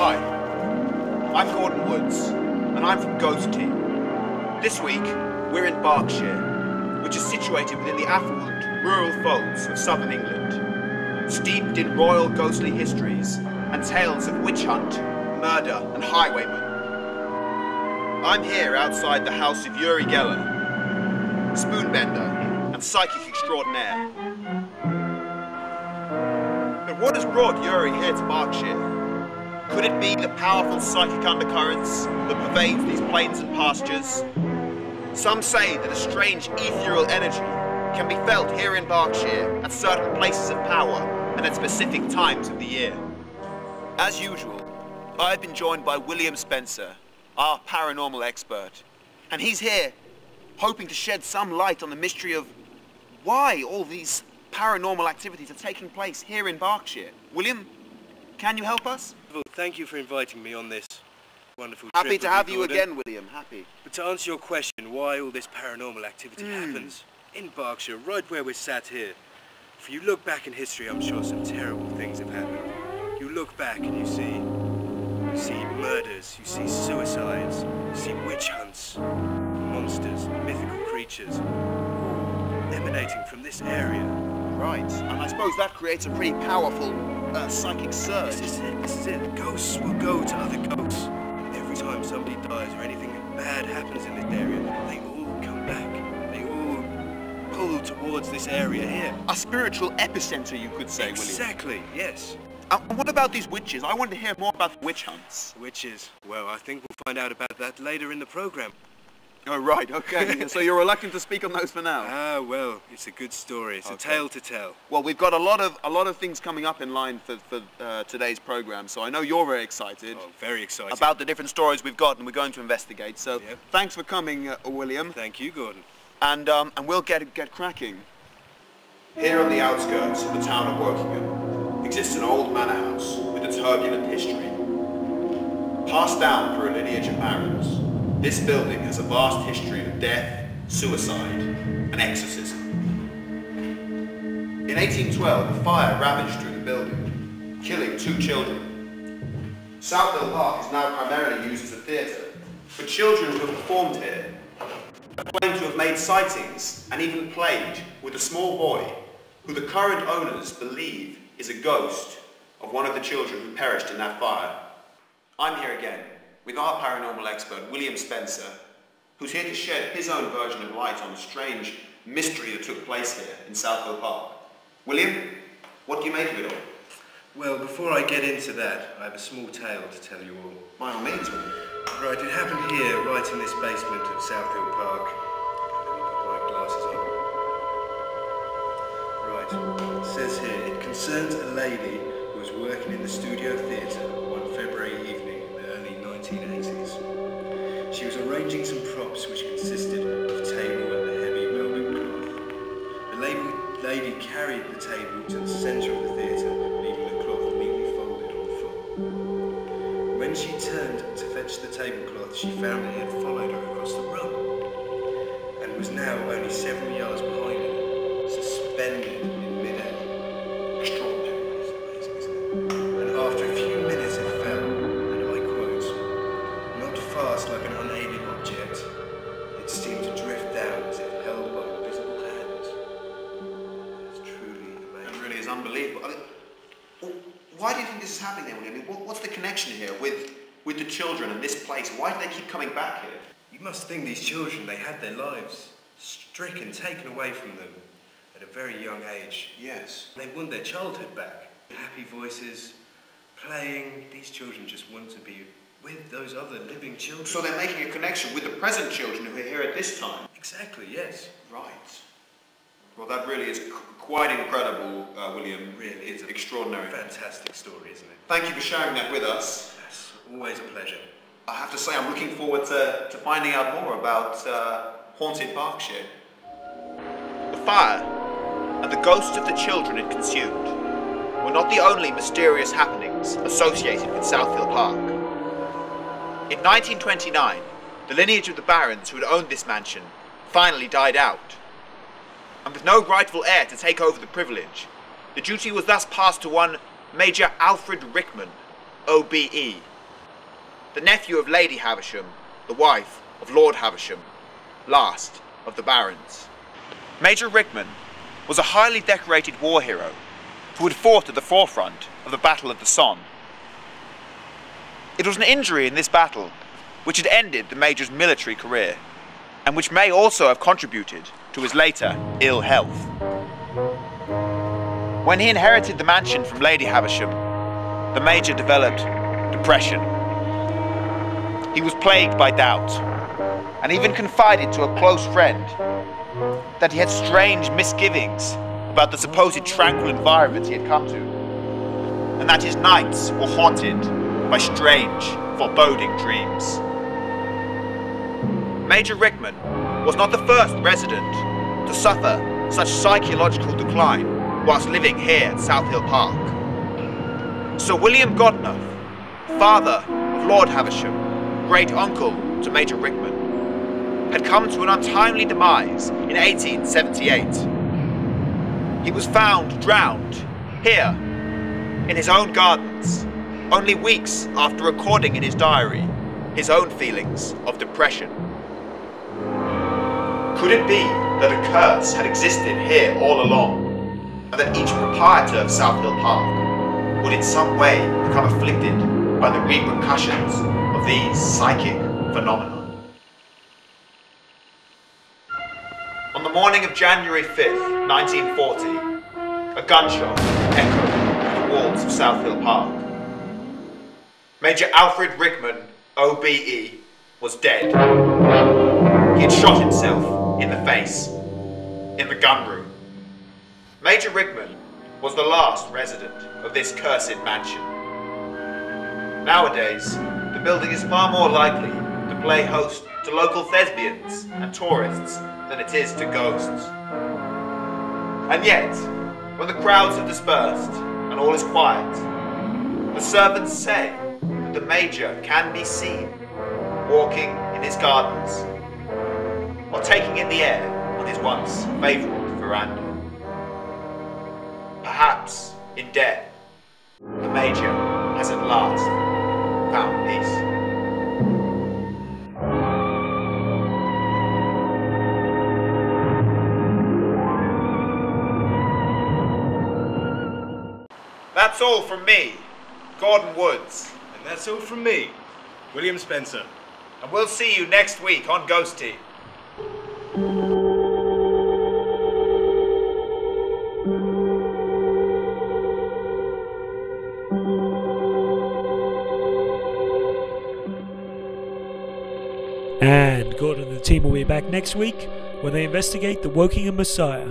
Hi, I'm Gordon Woods, and I'm from Ghost Team. This week, we're in Berkshire, which is situated within the affluent, rural folds of southern England, steeped in royal ghostly histories and tales of witch hunt, murder, and highwaymen. I'm here outside the house of Uri Geller, spoonbender and psychic extraordinaire. But what has brought Uri here to Berkshire? Could it be the powerful psychic undercurrents that pervades these plains and pastures? Some say that a strange ethereal energy can be felt here in Berkshire at certain places of power and at specific times of the year. As usual, I've been joined by William Spencer, our paranormal expert, and he's here hoping to shed some light on the mystery of why all these paranormal activities are taking place here in Berkshire. William, can you help us? Well, thank you for inviting me on this wonderful trip. Happy to have you again, William, happy. But to answer your question, why all this paranormal activity happens in Berkshire, right where we're sat here. If you look back in history, I'm sure some terrible things have happened. You look back and you see murders, you see suicides, you see witch hunts, monsters, mythical creatures, all emanating from this area. Right, and I suppose that creates a pretty powerful psychic surge. This is it. Ghosts will go to other ghosts. Every time somebody dies or anything bad happens in this area, they all come back. They all pull towards this area here. A spiritual epicenter, you could say, Exactly, William. yes. And what about these witches? I want to hear more about the witch hunts. Witches? Well, I think we'll find out about that later in the program. Oh, right, okay. So you're reluctant to speak on those for now? Ah, well, it's a good story. It's a tale to tell. Well, we've got a lot of things coming up in line for today's program, so I know you're very excited. Oh, very excited. About the different stories we've got and we're going to investigate. So thanks for coming, William. Thank you, Gordon. And we'll get cracking. Here on the outskirts of the town of Wokingham exists an old manor house with a turbulent history. Passed down through a lineage of barons, this building has a vast history of death, suicide, and exorcism. In 1812, a fire ravaged through the building, killing 2 children. Southville Park is now primarily used as a theatre, but children who have performed here claim to have made sightings and even played with a small boy who the current owners believe is a ghost of one of the children who perished in that fire. I'm here again with our paranormal expert, William Spencer, who's here to shed his own version of light on the strange mystery that took place here in Southville Park. William, what do you make of it all? Well, before I get into that, I have a small tale to tell you all. By all means, William. Right, it happened here, right in this basement of Southville Park. Let me put my glasses on. Right, it says here, it concerns a lady who was working in the studio theatre one February evening in the early 1980s. She was arranging some props which consisted of a table and a heavy velvet cloth. The lady carried the table to the centre of the theatre, leaving the cloth neatly folded on the floor. When she turned to fetch the tablecloth, she found that it had followed her across the room and was now only several yards behind her, suspended in midair. Extraordinary. It's amazing, isn't it? And after a few minutes it fell, and I quote, "Not fast like an unaided object. It seemed to drift down as if held by invisible hands." It's truly amazing. It really is unbelievable. I mean, why do you think this is happening then, William? I mean, what's the connection here with the children and this place? Why do they keep coming back here? You must think these children, they had their lives stricken, taken away from them at a very young age. Yes. They want their childhood back. Happy voices, playing. These children just want to be with those other living children. So they're making a connection with the present children who are here at this time? Exactly, yes. Right. Well, that really is quite incredible, William. Really, it's extraordinary. Fantastic story, isn't it? Thank you for sharing that with us. Yes, always a pleasure. I have to say, I'm looking forward to finding out more about haunted Berkshire. The fire and the ghosts of the children it consumed were not the only mysterious happenings associated with Southville Park. In 1929, the lineage of the barons who had owned this mansion finally died out. And with no rightful heir to take over the privilege, the duty was thus passed to one Major Alfred Rickman, OBE, the nephew of Lady Havisham, the wife of Lord Havisham, last of the barons. Major Rickman was a highly decorated war hero who had fought at the forefront of the Battle of the Somme. It was an injury in this battle which had ended the Major's military career, and which may also have contributed to his later ill health. When he inherited the mansion from Lady Havisham, the Major developed depression. He was plagued by doubt, and even confided to a close friend that he had strange misgivings about the supposed tranquil environment he had come to, and that his nights were haunted by strange, foreboding dreams. Major Rickman was not the first resident to suffer such psychological decline whilst living here at South Hill Park. Sir William Godenough, father of Lord Havisham, great-uncle to Major Rickman, had come to an untimely demise in 1878. He was found drowned here in his own gardens, only weeks after recording in his diary his own feelings of depression. Could it be that a curse had existed here all along, and that each proprietor of South Hill Park would in some way become afflicted by the repercussions of these psychic phenomena? On the morning of January 5th, 1940, a gunshot echoed through the walls of South Hill Park. Major Alfred Rickman, OBE, was dead. He had shot himself in the face, in the gun room. Major Rickman was the last resident of this cursed mansion. Nowadays, the building is far more likely to play host to local thespians and tourists than it is to ghosts. And yet, when the crowds have dispersed and all is quiet, the servants say that the Major can be seen walking in his gardens or taking in the air on his once favourite veranda. Perhaps in death, the Major has at last found peace. That's all from me, Gordon Woods. And that's all from me, William Spencer. And we'll see you next week on Ghost Tea. And Gordon and the team will be back next week when they investigate the Wokingham Messiah.